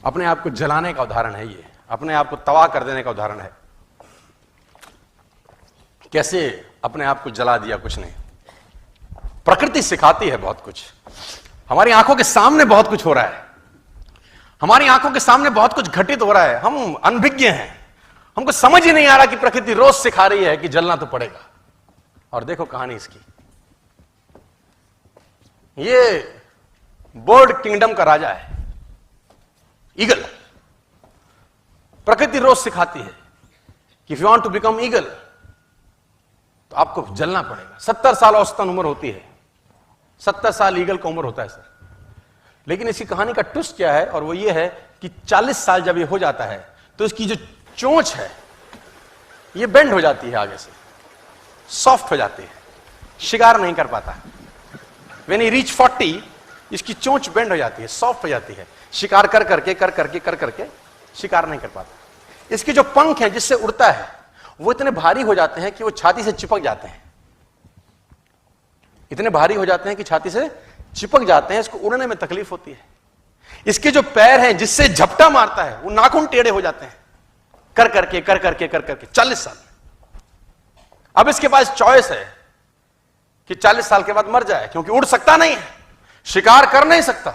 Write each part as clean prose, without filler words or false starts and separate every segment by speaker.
Speaker 1: अपने आप को जलाने का उदाहरण है ये, अपने आप को तबाह कर देने का उदाहरण है। कैसे अपने आप को जला दिया, कुछ नहीं। प्रकृति सिखाती है बहुत कुछ। हमारी आंखों के सामने बहुत कुछ हो रहा है, हमारी आंखों के सामने बहुत कुछ घटित हो रहा है, हम अनभिज्ञ हैं, हमको समझ ही नहीं आ रहा कि प्रकृति रोज सिखा रही है कि जलना तो पड़ेगा। और देखो कहानी इसकी, ये बर्ड किंगडम का राजा है ईगल। प्रकृति रोज सिखाती है कि if you want to become eagle तो आपको जलना पड़ेगा। 70 साल औसतन उम्र होती है, 70 साल ईगल का उम्र होता है सर। लेकिन इसकी कहानी का ट्विस्ट क्या है, और वो ये है कि 40 साल जब ये हो जाता है तो इसकी जो चोंच है ये बेंड हो जाती है, आगे से सॉफ्ट हो जाती है, शिकार नहीं कर पाता। व्हेन ही रीच 40 इसकी चोंच बेंड हो जाती है, सॉफ्ट हो जाती है, शिकार कर करके शिकार नहीं कर पाता। इसके जो पंख हैं जिससे उड़ता है वो इतने भारी हो जाते हैं कि वो छाती से चिपक जाते हैं, इतने भारी हो जाते हैं कि छाती से चिपक जाते हैं, इसको उड़ने में तकलीफ होती है। इसके जो पैर हैं जिससे झपटा मारता है वो नाखून टेढ़े हो जाते हैं, कर करके 40 साल। अब इसके पास चॉइस है कि 40 साल के बाद मर जाए, क्योंकि उड़ सकता नहीं है, शिकार कर नहीं सकता,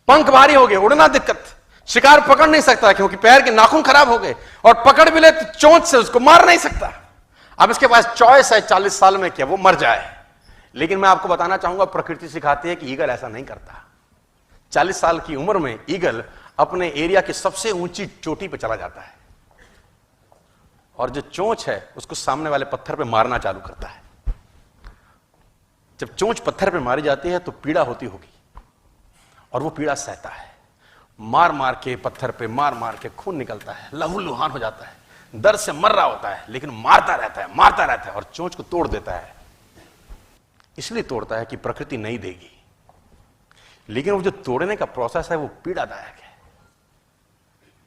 Speaker 1: पंख भारी हो गए, उड़ना दिक्कत, शिकार पकड़ नहीं सकता क्योंकि पैर के नाखून खराब हो गए, और पकड़ भी ले तो चोंच से उसको मार नहीं सकता। अब इसके पास चॉइस है 40 साल में क्या वो मर जाए। लेकिन मैं आपको बताना चाहूंगा, प्रकृति सिखाती है कि ईगल ऐसा नहीं करता। 40 साल की उम्र में ईगल अपने एरिया की सबसे ऊंची चोटी पर चला जाता है, और जो चोंच है उसको सामने वाले पत्थर पे मारना चालू करता है। जब चोंच पत्थर पे मारी जाती है तो पीड़ा होती होगी, और वो पीड़ा सहता है, मार मार के पत्थर पे मार के खून निकलता है, लहूलुहान हो जाता है, दर्द से मर रहा होता है, लेकिन मारता रहता है और चोंच को तोड़ देता है। इसलिए तोड़ता है कि प्रकृति नहीं देगी, लेकिन वो जो तोड़ने का प्रोसेस है वो पीड़ादायक है।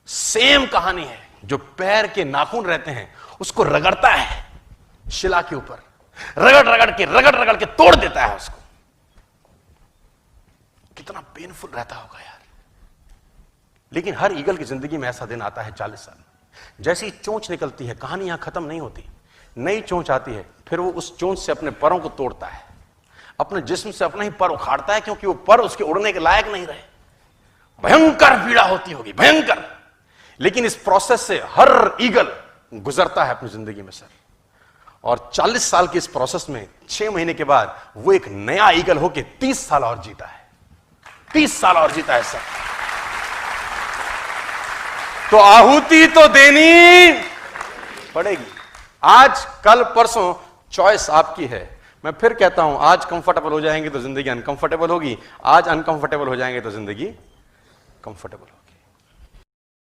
Speaker 1: सेम कहानी है, जो पैर के नाखून रहते हैं उसको रगड़ता है शिला के ऊपर, रगड़ के तोड़ देता है उसको। कितना पेनफुल रहता होगा यार। लेकिन हर ईगल की जिंदगी में ऐसा दिन आता है 40 साल में। जैसे ही चोंच निकलती है, कहानी यहां खत्म नहीं होती, नई चोंच आती है, फिर वो उस चोंच से अपने परों को तोड़ता है, अपने जिस्म से अपना ही पर उखाड़ता है, क्योंकि वो पर उसके उड़ने के लायक नहीं रहे। भयंकर पीड़ा होती होगी, भयंकर। लेकिन इस प्रोसेस से हर ईगल गुजरता है अपनी जिंदगी में सर। और 40 साल के इस प्रोसेस में 6 महीने के बाद वो एक नया ईगल होके 30 साल और जीता है, 30 साल और जीता है सर। तो आहुति तो देनी पड़ेगी। आज कल परसों चॉइस आपकी है। मैं फिर कहता हूं, आज कंफर्टेबल हो जाएंगे तो जिंदगी अनकंफर्टेबल होगी, आज अनकंफर्टेबल हो जाएंगे तो जिंदगी कंफर्टेबल होगी।